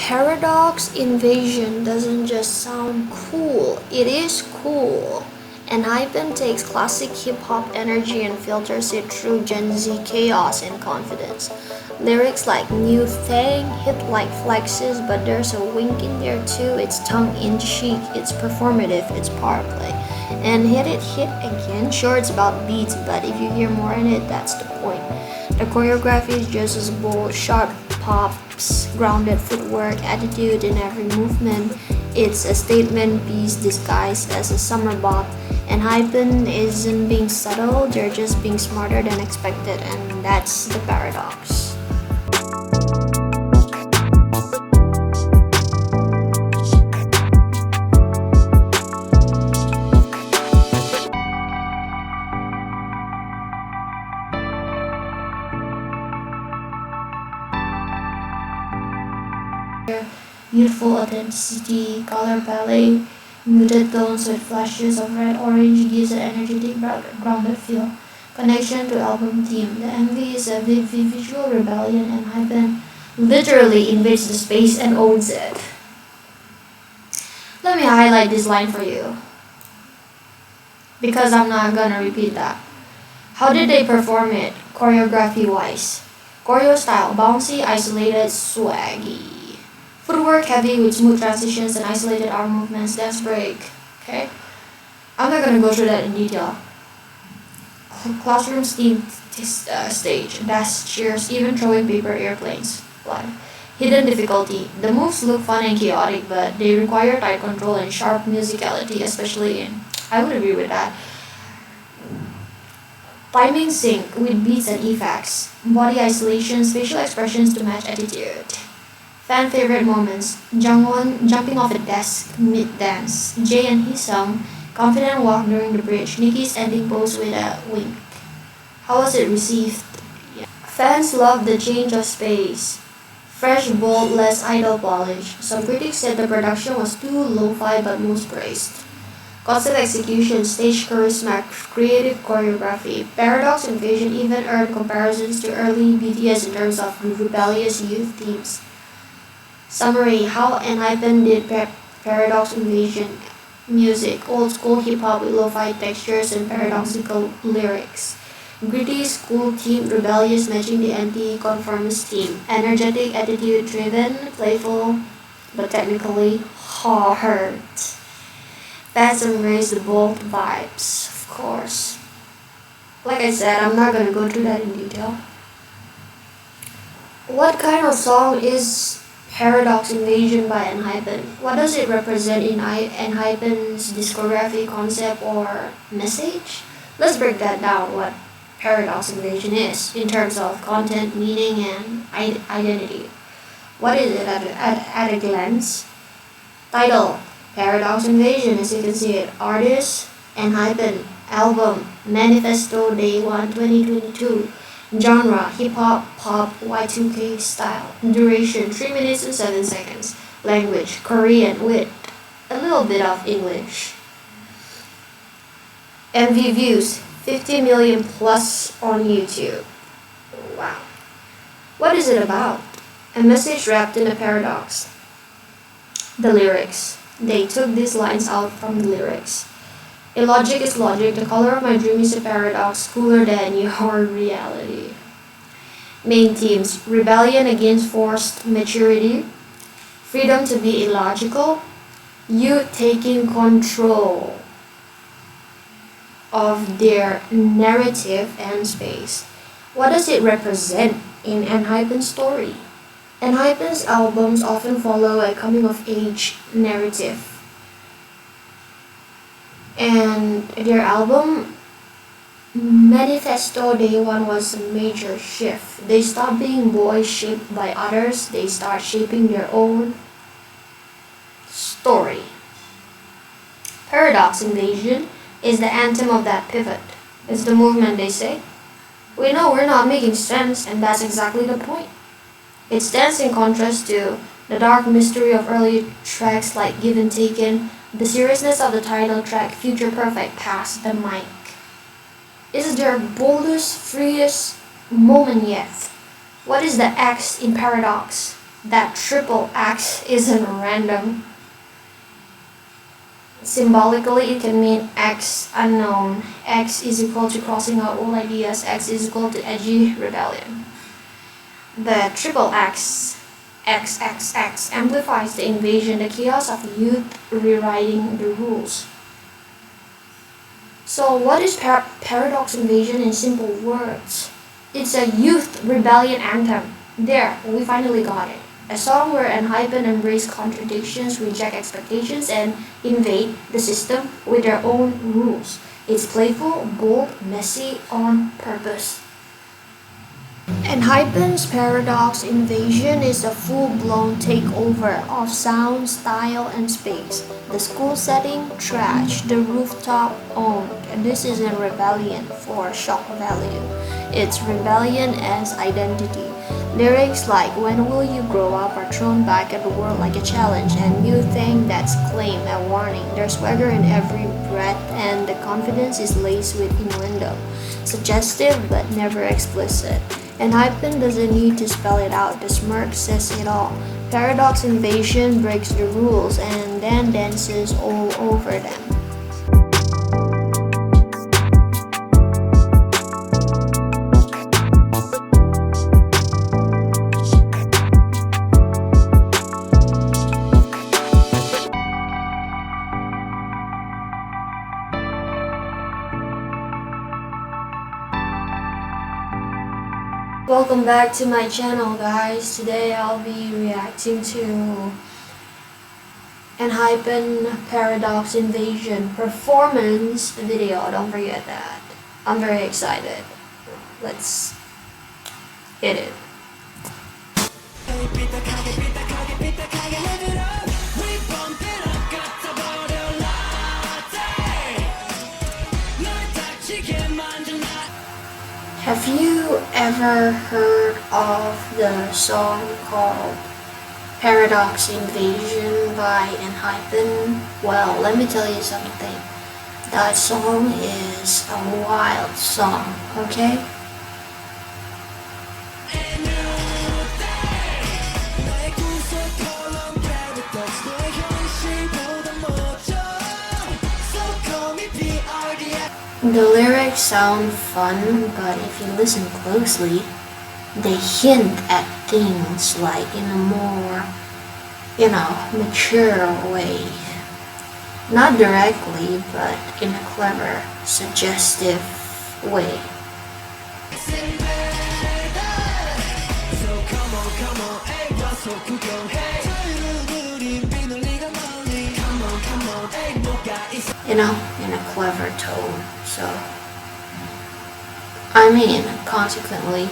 Paradox Invasion doesn't just sound cool, it is cool. Enhypen takes classic hip-hop energy and filters it through Gen Z chaos and confidence. Lyrics like new thing hit like flexes, but there's a wink in there too. It's tongue-in-cheek, it's performative, it's power play. And hit again. Sure, it's about beats, but if you hear more in it, that's the point. The choreography is just as bold, sharp pops, grounded footwork, attitude in every movement. It's a statement piece disguised as a summer bop. Enhypen isn't being subtle, they're just being smarter than expected, and that's the paradox. Youthful authenticity, color palette, muted tones with flashes of red, orange gives an energetic, grounded feel. Connection to album theme. The MV is a visual rebellion, and Enhypen literally invades the space and owns it. Let me highlight this line for you, because I'm not gonna repeat that. How did they perform it, choreography-wise? Choreo style, bouncy, isolated, swaggy. Footwork heavy with smooth transitions and isolated arm movements, dance break. Okay? I'm not gonna go through that in detail. Classroom themed stage, bass cheers, even throwing paper airplanes live. Hidden difficulty. The moves look fun and chaotic, but they require tight control and sharp musicality, especially in. I would agree with that. Timing sync with beats and effects. Body isolation, facial expressions to match attitude. Fan favorite moments: Jungwon jumping off a desk mid-dance, Jae and Hee-sung confident walk during the bridge, Nicki's ending pose with a wink. How was it received? Yeah. Fans loved the change of pace. Fresh, bold, less idol polish. Some critics said the production was too lo-fi, but most praised. Concept execution, stage charisma, creative choreography. Paradox Invasion even earned comparisons to early BTS in terms of rebellious youth themes. Summary: how Enhypen did Paradox Invasion music: old school hip hop with lo-fi textures and paradoxical lyrics. Gritty school theme, rebellious matching the anti-conformist theme. Energetic, attitude driven, playful, but technically hard. Fans embrace the bold vibes, of course. Like I said, I'm not gonna go through that in detail. What kind of song is Paradox Invasion by Enhypen? What does it represent in Enhypen's discography, concept, or message? Let's break that down, what Paradox Invasion is, in terms of content, meaning, and identity. What is it at a glance? Title: Paradox Invasion, as you can see it. Artist: Enhypen. Album: Manifesto Day 1 2022. Genre: hip-hop, pop, Y2K style. Duration: 3 minutes and 7 seconds. Language: Korean with a little bit of English. MV views: 50 million plus on YouTube. Wow. What is it about? A message wrapped in a paradox. The lyrics. They took these lines out from the lyrics. Illogic is logic, the color of my dream is a paradox, cooler than your reality. Main themes: rebellion against forced maturity, freedom to be illogical, you taking control of their narrative and space. What does it represent in Enhypen's story? Enhypen's albums often follow a coming-of-age narrative. And their album Manifesto Day 1 was a major shift. They stopped being boys shaped by others, they start shaping their own story. Paradox Invasion is the anthem of that pivot. It's the movement, they say. We know we're not making sense, and that's exactly the point. It stands in contrast to the dark mystery of early tracks like Given Taken, the seriousness of the title track Future Perfect, Pass the Mic. Is their boldest, freest moment yet? What is the X in Paradox? That triple X isn't random. Symbolically, it can mean X unknown. X is equal to crossing out all ideas. X is equal to edgy rebellion. The triple X, XXX, amplifies the invasion, the chaos of youth rewriting the rules. So, what is Paradoxx Invasion in simple words? It's a youth rebellion anthem. There, we finally got it. A song where Enhypen embrace contradictions, reject expectations, and invade the system with their own rules. It's playful, bold, messy, on purpose. Enhypen-Paradoxxx Invasion is a full-blown takeover of sound, style, and space. The school setting, trash. The rooftop, owned. And this isn't rebellion for shock value. It's rebellion as identity. Lyrics like "When will you grow up" are thrown back at the world like a challenge, and "You think that's claim a warning." There's swagger in every breath, and the confidence is laced with innuendo. Suggestive but never explicit. Enhypen doesn't need to spell it out, the smirk says it all. Paradoxx Invasion breaks the rules and then dances all over them. Welcome back to my channel, guys. Today I'll be reacting to Enhypen-Paradoxxx Invasion performance video. Don't forget that. I'm very excited. Let's hit it. Have you ever heard of the song called Paradoxx Invasion by Enhypen? Well, let me tell you something. That song is a wild song, okay? The lyrics sound fun, but if you listen closely, they hint at things like in a more, mature way. Not directly, but in a clever, suggestive way. In a clever tone. So, consequently,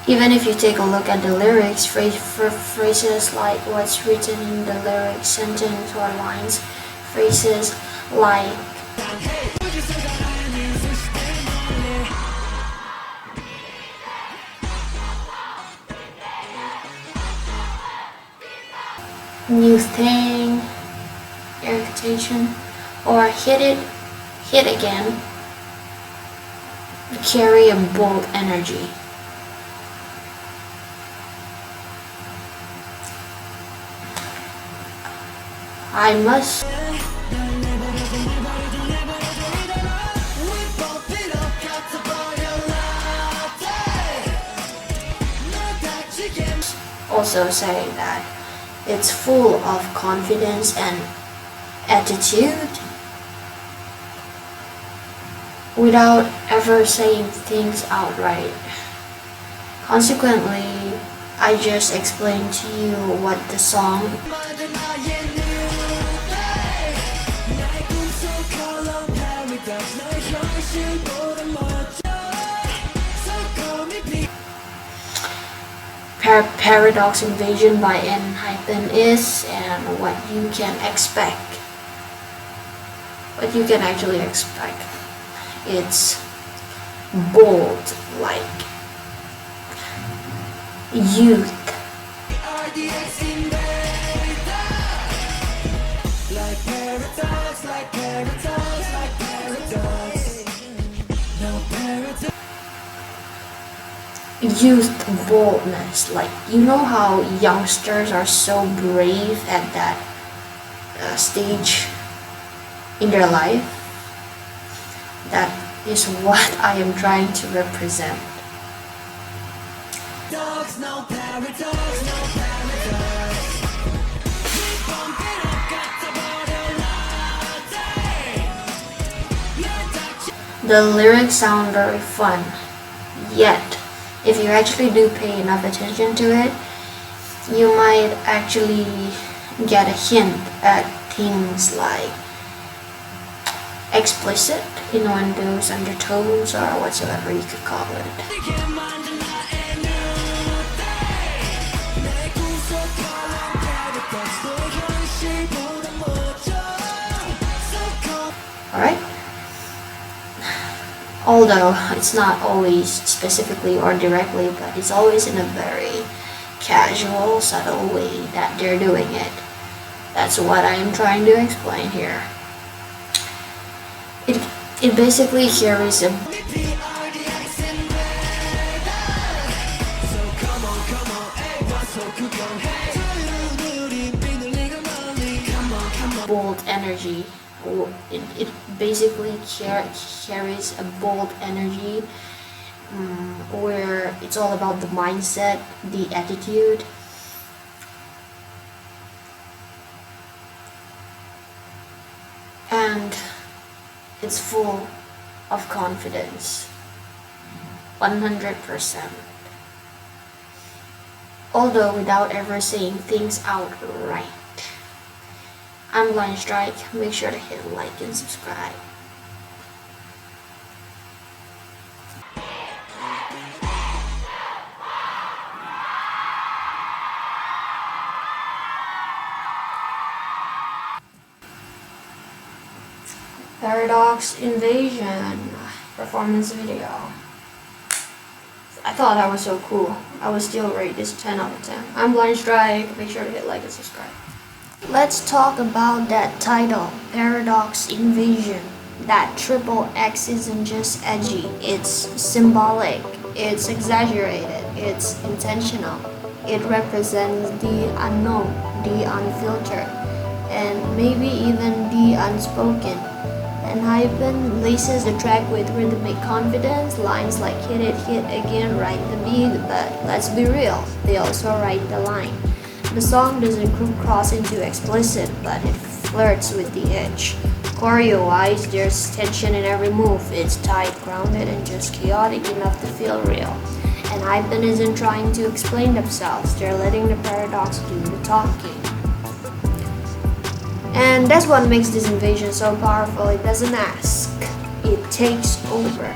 even if you take a look at the lyrics, phrases like what's written in the lyrics, sentence or lines, phrases like new thing, irritation, or hit again, carry a bold energy. I must also say that it's full of confidence and attitude without ever saying things outright. Consequently, I just explained to you what the song Paradoxx Invasion by Enhypen is, and what you can expect. What you can actually expect. It's bold, like youth. PRDX Invader. Like paradox, like paradox, like paradox. No paradox. youth boldness. Like, you know how youngsters are so brave at that stage in their life? That is what I am trying to represent. Dogs, no paradox, no paradox. The lyrics sound very fun, yet if you actually do pay enough attention to it, you might actually get a hint at things like explicit, you know, and those undertones or whatsoever you could call it. Alright? Although it's not always specifically or directly, but it's always in a very casual, subtle way that they're doing it. That's what I am trying to explain here. It basically carries a PRDX Invader. So come on, what's so good? Bold energy. It basically carries a bold energy, where it's all about the mindset, the attitude. And it's full of confidence, 100%. Although without ever saying things outright. I'm Blind Strike. Make sure to hit like and subscribe. PRDX Invasion performance video. I thought that was so cool. I would still rate this 10 out of 10. I'm Blind Strike. Make sure to hit like and subscribe. Let's talk about that title, PRDX Invasion. That triple X isn't just edgy, it's symbolic, it's exaggerated, it's intentional. It represents the unknown, the unfiltered, and maybe even the unspoken. Enhypen laces the track with rhythmic confidence, lines like hit it, hit again, ride the beat, but let's be real, they also ride the line. The song doesn't cross into explicit, but it flirts with the edge. Choreo-wise, there's tension in every move. It's tight, grounded, and just chaotic enough to feel real. And Enhypen isn't trying to explain themselves, they're letting the paradox do the talking. And that's what makes this invasion so powerful. It doesn't ask, it takes over.